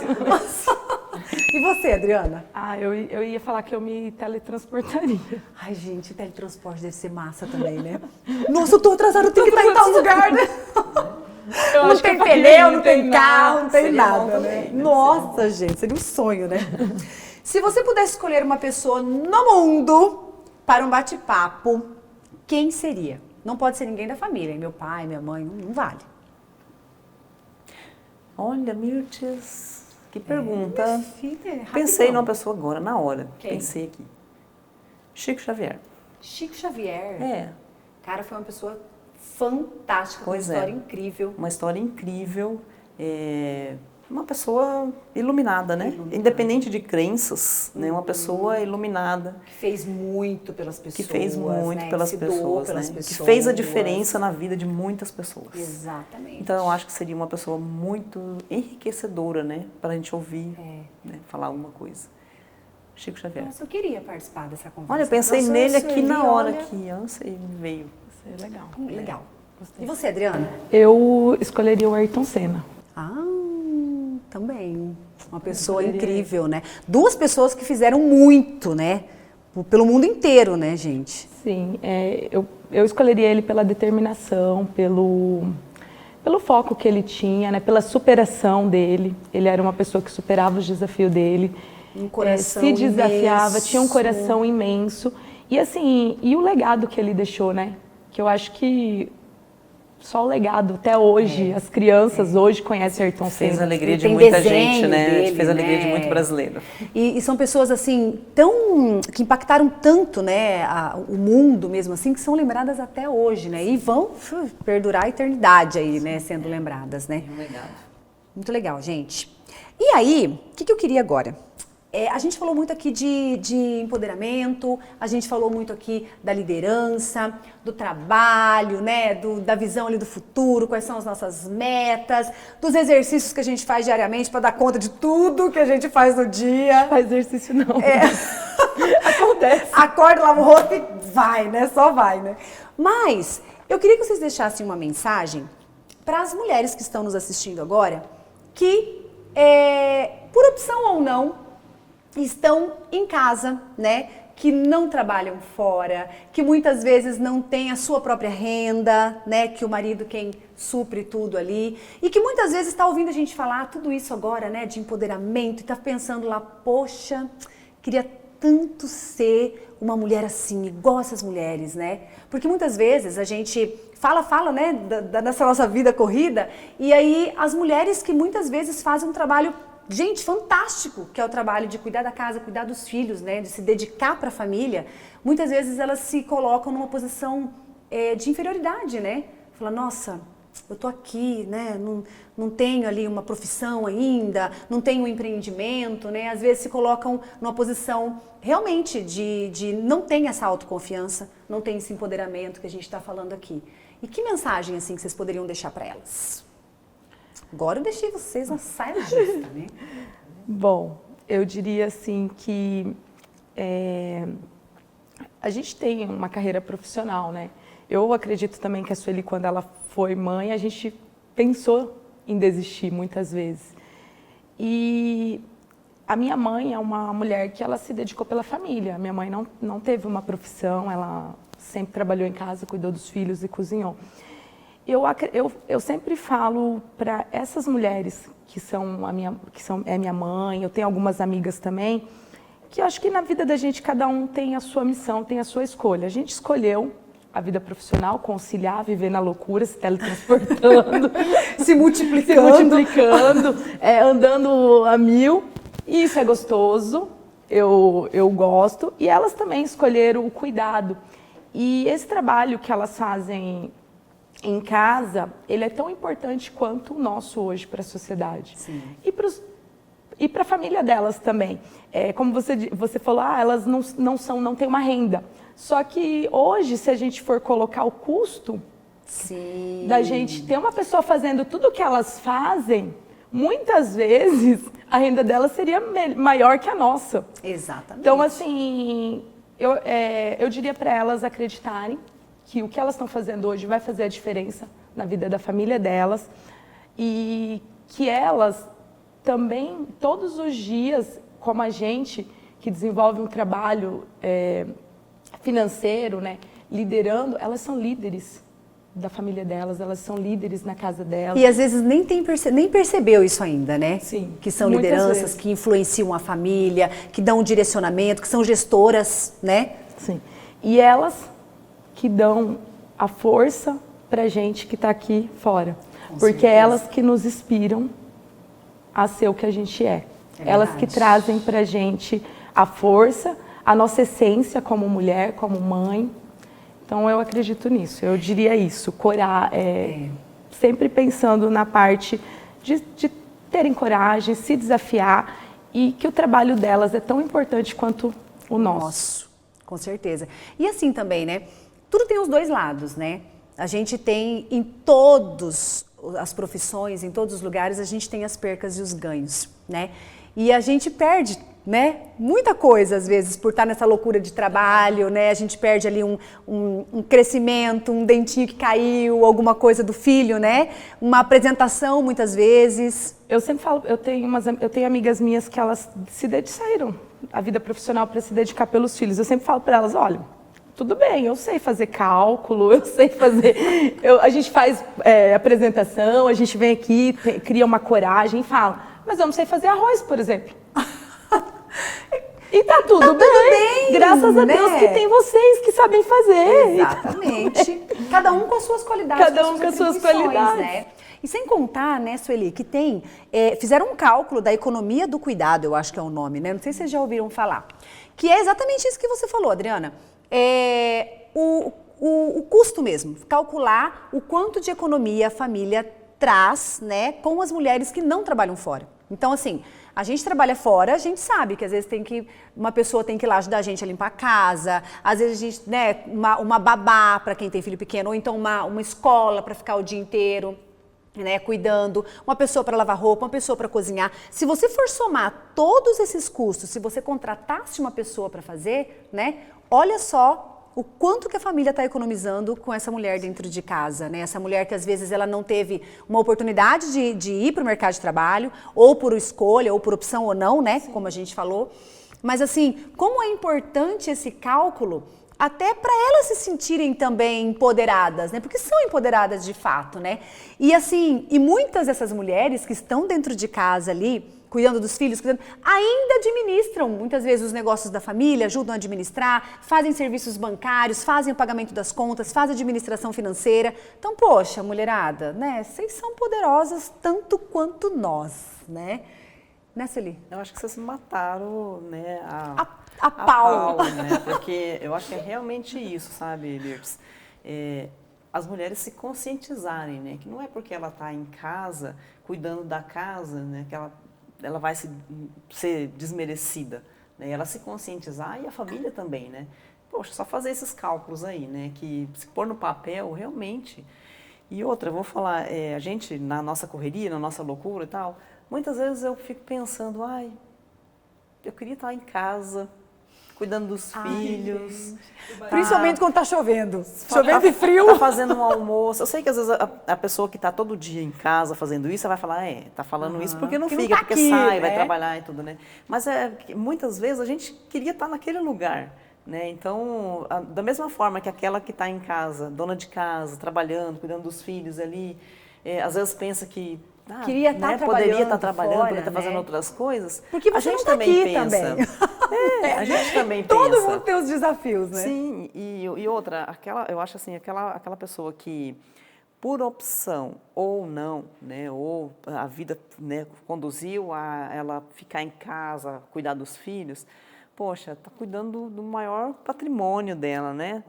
E você, Adriana? Ah, eu ia falar que eu me teletransportaria. Ai, gente, teletransporte deve ser massa também, né? Nossa, eu tô atrasada, eu tenho que estar em tal lugar, né? Eu Não acho que tem eu faria, pneu, não tem nada. carro, não tem Seria bom nada, também, né? né? Nossa, gente, seria um sonho, né? Se você pudesse escolher uma pessoa no mundo para um bate-papo, quem seria? Não pode ser ninguém da família, hein? Meu pai, minha mãe, não vale. Olha, Mirtes, que pergunta. Minha filha, Pensei rapidão. numa pessoa agora, na hora. Quem? Pensei aqui. Chico Xavier. Chico Xavier. É, Cara, foi uma pessoa fantástica, com uma Pois é. história incrível. uma história incrível. Uma pessoa iluminada, né? Independente de crenças, né? Uma pessoa iluminada. Que fez muito pelas pessoas. Que fez muito né? pelas que se doou pessoas, pelas né? pessoas. Que fez a diferença na vida de muitas pessoas. Exatamente. Então eu acho que seria uma pessoa muito enriquecedora, né? Para a gente ouvir, né? Falar alguma coisa. Chico Xavier. Nossa, eu queria participar dessa conversa. Olha, eu pensei Professora nele aqui Sueli, na hora, olha. aqui, eu não sei, me veio. Isso é legal. Legal. E você, Adriana? Eu escolheria o Ayrton Senna. Ah, também. Uma pessoa incrível, né? Duas pessoas que fizeram muito, né? Pelo mundo inteiro, né, gente? Sim, eu escolheria ele pela determinação, pelo foco que ele tinha, né? Pela superação dele. Ele era uma pessoa que superava os desafios dele. Um coração se desafiava, imenso. tinha um coração imenso. E assim, e o legado que ele deixou, né? Que eu acho que só o legado até hoje, as crianças hoje conhecem Ayrton Fez a Senna. alegria de Tem muita desenho gente, né? dele, Fez a alegria de né? muito brasileiro. E são pessoas assim que impactaram tanto, né, o mundo mesmo assim, que são lembradas até hoje, né? E vão perdurar a eternidade aí, né, sendo lembradas, né? Muito legal, gente. E aí, o que eu queria agora? A gente falou muito aqui de empoderamento, a gente falou muito aqui da liderança, do trabalho, né, da visão ali do futuro, quais são as nossas metas, dos exercícios que a gente faz diariamente para dar conta de tudo que a gente faz no dia. Faz exercício não. Acontece. Acorda, lava o rosto e vai, né? Só vai, né? Mas eu queria que vocês deixassem uma mensagem para as mulheres que estão nos assistindo agora, que, por opção ou não, estão em casa, né? Que não trabalham fora, que muitas vezes não têm a sua própria renda, né? Que o marido quem supre tudo ali. E que muitas vezes está ouvindo a gente falar tudo isso agora, né? De empoderamento e está pensando lá, poxa, queria tanto ser uma mulher assim, igual essas mulheres, né? Porque muitas vezes a gente fala, né? Dessa nossa vida corrida. E aí as mulheres que muitas vezes fazem um trabalho, gente, fantástico, que é o trabalho de cuidar da casa, cuidar dos filhos, né, de se dedicar para a família, muitas vezes elas se colocam numa posição de inferioridade, né? Fala, nossa, eu tô aqui, né, não tenho ali uma profissão ainda, não tenho um empreendimento, né? Às vezes se colocam numa posição realmente de não tem essa autoconfiança, não tem esse empoderamento que a gente está falando aqui. E que mensagem, assim, que vocês poderiam deixar para elas? Agora eu deixei vocês na saia justa, né? Bom, eu diria assim que a gente tem uma carreira profissional, né? Eu acredito também que a Sueli, quando ela foi mãe, a gente pensou em desistir muitas vezes. E a minha mãe é uma mulher que ela se dedicou pela família. A minha mãe não teve uma profissão, ela sempre trabalhou em casa, cuidou dos filhos e cozinhou. Eu sempre falo para essas mulheres é minha mãe, eu tenho algumas amigas também, que eu acho que na vida da gente cada um tem a sua missão, tem a sua escolha. A gente escolheu a vida profissional, conciliar, viver na loucura, se teletransportando, se multiplicando, andando a mil. E isso é gostoso, eu gosto. E elas também escolheram o cuidado. E esse trabalho que elas fazem em casa, ele é tão importante quanto o nosso hoje para a sociedade. Sim. E para a família delas também. Como você falou, elas não têm uma renda. Só que hoje, se a gente for colocar o custo Sim. da gente ter uma pessoa fazendo tudo o que elas fazem, muitas vezes a renda delas seria maior que a nossa. Exatamente. Então, assim, eu diria para elas acreditarem que o que elas estão fazendo hoje vai fazer a diferença na vida da família delas e que elas também, todos os dias, como a gente que desenvolve um trabalho financeiro, né, liderando, elas são líderes da família delas, elas são líderes na casa delas. E às vezes nem percebeu isso ainda, né? Sim. Que são lideranças vezes. Que influenciam a família, que dão um direcionamento, que são gestoras, né? Sim. E elas que dão a força pra gente que está aqui fora. Porque é elas que nos inspiram a ser o que a gente é. Elas que trazem pra gente a força, a nossa essência como mulher, como mãe. Então eu acredito nisso, eu diria isso, sempre pensando na parte de terem coragem, se desafiar e que o trabalho delas é tão importante quanto o nosso. Com certeza. E assim também, né? Tudo tem os dois lados, né? A gente tem em todas as profissões, em todos os lugares, a gente tem as percas e os ganhos, né? E a gente perde, né, muita coisa às vezes por estar nessa loucura de trabalho, né? A gente perde ali um crescimento, um dentinho que caiu, alguma coisa do filho, né? Uma apresentação muitas vezes. Eu sempre falo, eu tenho amigas minhas que elas saíram a vida profissional para se dedicar pelos filhos. Eu sempre falo para elas, olha, tudo bem, eu sei fazer cálculo, eu sei fazer, a gente faz apresentação, a gente vem aqui, cria uma coragem e fala, mas eu não sei fazer arroz, por exemplo. E tá tudo bem, graças a Deus que tem vocês que sabem fazer. Exatamente. Cada um com as suas qualidades. Cada um com as suas qualidades. Né? E sem contar, né, Sueli, que tem, fizeram um cálculo da economia do cuidado, eu acho que é o nome, né? Não sei se vocês já ouviram falar. Que é exatamente isso que você falou, Adriana. O custo mesmo, calcular o quanto de economia a família traz, né, com as mulheres que não trabalham fora. Então, assim, a gente trabalha fora, a gente sabe que às vezes uma pessoa tem que ir lá ajudar a gente a limpar a casa, às vezes a gente, né, uma babá para quem tem filho pequeno, ou então uma escola para ficar o dia inteiro, né, cuidando, uma pessoa para lavar roupa, uma pessoa para cozinhar. Se você for somar todos esses custos, se você contratasse uma pessoa para fazer, né, olha só o quanto que a família está economizando com essa mulher dentro de casa, né? Essa mulher que às vezes ela não teve uma oportunidade de ir para o mercado de trabalho, ou por escolha, ou por opção ou não, né? Sim. Como a gente falou. Mas assim, como é importante esse cálculo até para elas se sentirem também empoderadas, né? Porque são empoderadas de fato, né? E assim, e muitas dessas mulheres que estão dentro de casa ali, cuidando dos filhos, ainda administram muitas vezes os negócios da família, ajudam a administrar, fazem serviços bancários, fazem o pagamento das contas, fazem administração financeira. Então, poxa, mulherada, né? Vocês são poderosas tanto quanto nós, né? Né, Sueli? Eu acho que vocês mataram, né, a pau, né? Porque eu acho que é realmente isso, sabe, Lirtz? As mulheres se conscientizarem, né? Que não é porque ela está em casa, cuidando da casa, né? Que ela vai ser desmerecida, né? Ela se conscientizar e a família também, né? Poxa, só fazer esses cálculos aí, né? Que se pôr no papel, realmente. E outra, eu vou falar, a gente, na nossa correria, na nossa loucura e tal, muitas vezes eu fico pensando, eu queria estar em casa, cuidando dos filhos. Principalmente quando tá chovendo. Chovendo e frio. Tá fazendo um almoço. Eu sei que às vezes a pessoa que tá todo dia em casa fazendo isso, vai falar, tá falando isso porque não Porque não fica, tá porque aqui, sai, vai né? trabalhar e tudo, né? Mas muitas vezes a gente queria estar naquele lugar, né? Então, da mesma forma que aquela que está em casa, dona de casa, trabalhando, cuidando dos filhos ali, às vezes pensa que queria estar poderia estar trabalhando trabalhando, fora, poderia estar fazendo né? outras coisas. Porque a você gente não tá também aqui pensa. também. A gente também Todo pensa. mundo tem os desafios, né? Sim, e outra, eu acho assim, aquela pessoa que, por opção ou não, né, ou a vida, né, conduziu a ela ficar em casa, cuidar dos filhos, poxa, está cuidando do maior patrimônio dela, né?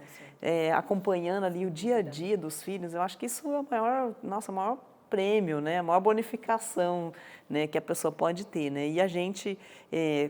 Acompanhando ali o dia a dia dos filhos, eu acho que isso é o maior prêmio, né? A maior bonificação, né, que a pessoa pode ter, né? E a gente,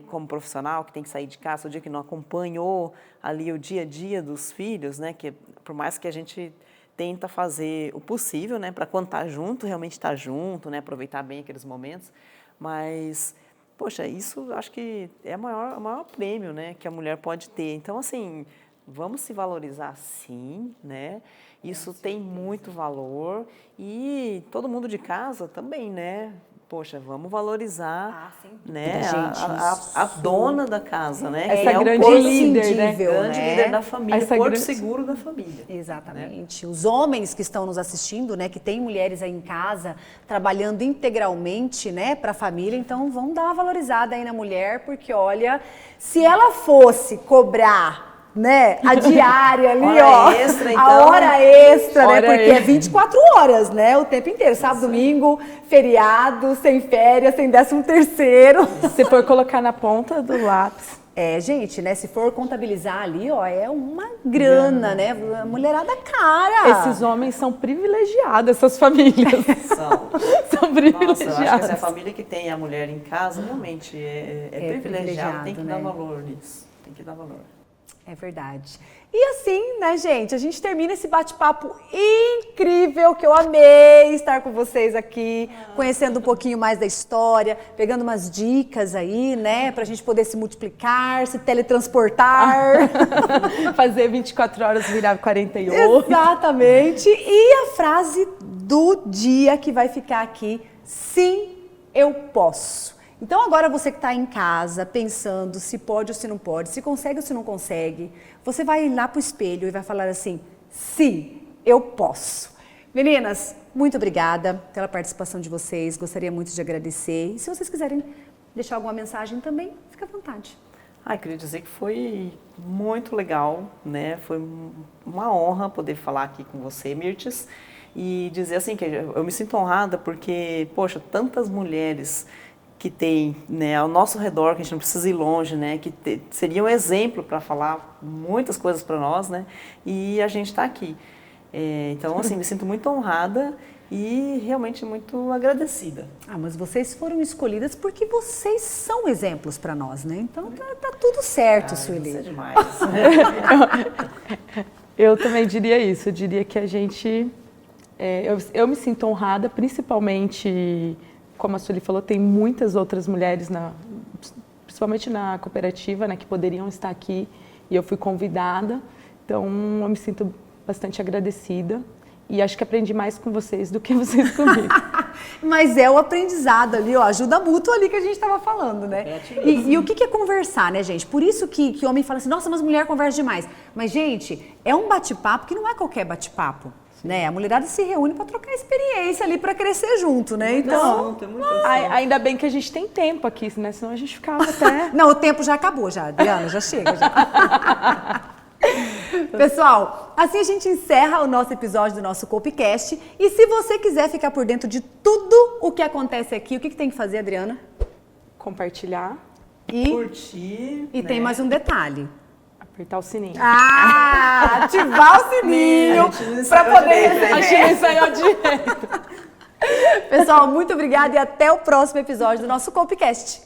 como profissional que tem que sair de casa, o dia que não acompanhou ali o dia a dia dos filhos, né? Que por mais que a gente tenta fazer o possível, né, para quando tá junto, realmente estar junto, né, aproveitar bem aqueles momentos, mas poxa, isso acho que é o maior prêmio, né, que a mulher pode ter. Então, assim, vamos se valorizar sim, né? Isso tem muito valor e todo mundo de casa também, né? Poxa, vamos valorizar, né, a dona da casa, né? Essa que grande é o líder, né? grande líder da família, Essa porto grande... seguro da família. Exatamente. Né? Os homens que estão nos assistindo, né, que tem mulheres aí em casa trabalhando integralmente, né, para a família, então vão dar uma valorizada aí na mulher, porque olha, se ela fosse cobrar, né, a diária ali, hora extra, então. A hora extra, Hora né, porque extra. é 24 horas, né, o tempo inteiro, sábado, domingo, feriado, sem férias, sem 13º. Se for colocar na ponta do lápis. Gente, né, se for contabilizar ali, ó, é uma grana, né, a mulherada cara. Esses homens são privilegiados, essas famílias. São privilegiadas. Nossa, eu acho que essa família que tem a mulher em casa, realmente é privilegiada, tem que dar valor nisso, tem que dar valor. É verdade. E assim, né, gente, a gente termina esse bate-papo incrível, que eu amei estar com vocês aqui, conhecendo um pouquinho mais da história, pegando umas dicas aí, né, pra gente poder se multiplicar, se teletransportar. Fazer 24 horas virar 48. Exatamente. E a frase do dia que vai ficar aqui, sim, eu posso. Então agora você que está em casa pensando se pode ou se não pode, se consegue ou se não consegue, você vai lá para o espelho e vai falar assim, sim, eu posso. Meninas, muito obrigada pela participação de vocês, gostaria muito de agradecer. E se vocês quiserem deixar alguma mensagem também, fica à vontade. Queria dizer que foi muito legal, né? Foi uma honra poder falar aqui com você, Mirtes, e dizer assim que eu me sinto honrada porque, poxa, tantas mulheres que tem, né, ao nosso redor, que a gente não precisa ir longe, né, que seria um exemplo para falar muitas coisas para nós, né, e a gente está aqui. Então, assim, me sinto muito honrada e realmente muito agradecida. Mas vocês foram escolhidas porque vocês são exemplos para nós, né? Então tá tudo certo, Sueli. Isso é demais. Eu também diria isso, eu diria que a gente, eu me sinto honrada, principalmente, como a Sueli falou, tem muitas outras mulheres, principalmente na cooperativa, né, que poderiam estar aqui e eu fui convidada, então eu me sinto bastante agradecida e acho que aprendi mais com vocês do que vocês comigo. Mas é o aprendizado ali, ó, ajuda mútua ali que a gente estava falando, né? E o que é conversar, né, gente? Por isso que o homem fala assim, nossa, mas mulher conversa demais. Mas, gente, é um bate-papo que não é qualquer bate-papo. Né? A mulherada se reúne para trocar experiência ali, para crescer junto, né? Então, ainda bem que a gente tem tempo aqui, né? Senão a gente ficava até... Não, o tempo já acabou já, Adriana, já chega. Já. Pessoal, assim a gente encerra o nosso episódio do nosso Copcast. E se você quiser ficar por dentro de tudo o que acontece aqui, o que tem que fazer, Adriana? Compartilhar. E curtir. E tem mais um detalhe. Apertar o sininho. Ativar o sininho para poder receber. A gente saiu direito. Pessoal, muito obrigada e até o próximo episódio do nosso Copcast.